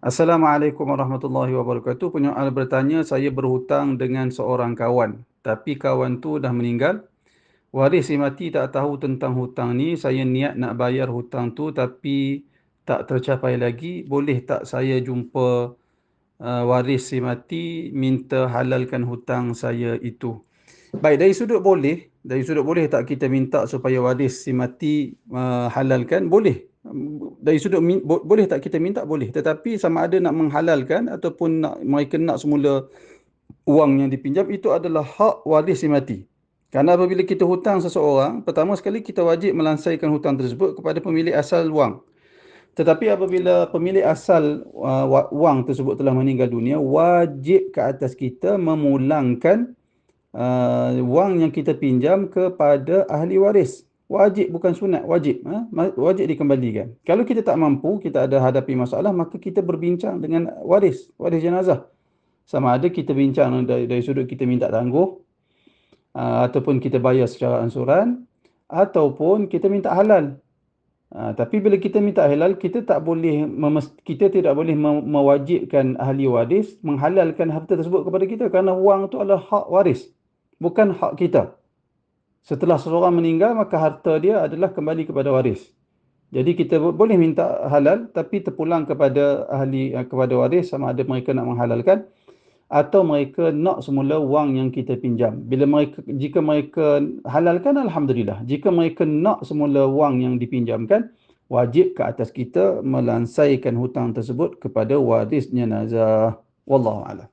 Assalamualaikum warahmatullahi wabarakatuh. Penyoal bertanya, saya berhutang dengan seorang kawan. Tapi kawan tu dah meninggal. Waris si mati tak tahu tentang hutang ni. Saya niat nak bayar hutang tu tapi tak tercapai lagi. Boleh tak saya jumpa waris si mati minta halalkan hutang saya itu? Baik, dari sudut boleh tak kita minta supaya waris si mati halalkan? Boleh. Dari sudut boleh tak kita minta? Boleh. Tetapi sama ada nak menghalalkan ataupun mereka nak semula wang yang dipinjam, itu adalah hak waris si mati. Kerana apabila kita hutang seseorang, pertama sekali kita wajib melansaikan hutang tersebut kepada pemilik asal wang. Tetapi apabila pemilik asal wang tersebut telah meninggal dunia, wajib ke atas kita memulangkan wang yang kita pinjam kepada ahli waris. Wajib, bukan sunat, wajib. Wajib dikembalikan. Kalau kita tak mampu, kita ada hadapi masalah, maka kita berbincang dengan waris jenazah. Sama ada kita bincang dari sudut kita minta tangguh, ataupun kita bayar secara ansuran, ataupun kita minta halal. Tapi bila kita minta halal, kita tidak boleh mewajibkan ahli waris menghalalkan harta tersebut kepada kita, kerana wang itu adalah hak waris, bukan hak kita. Setelah seseorang meninggal, maka harta dia adalah kembali kepada waris. Jadi kita boleh minta halal tapi terpulang kepada kepada waris, sama ada mereka nak menghalalkan atau mereka nak semula wang yang kita pinjam. Jika mereka halalkan, alhamdulillah. Jika mereka nak semula wang yang dipinjamkan, wajib ke atas kita melansaikan hutang tersebut kepada waris jenazah. Wallahu a'lam.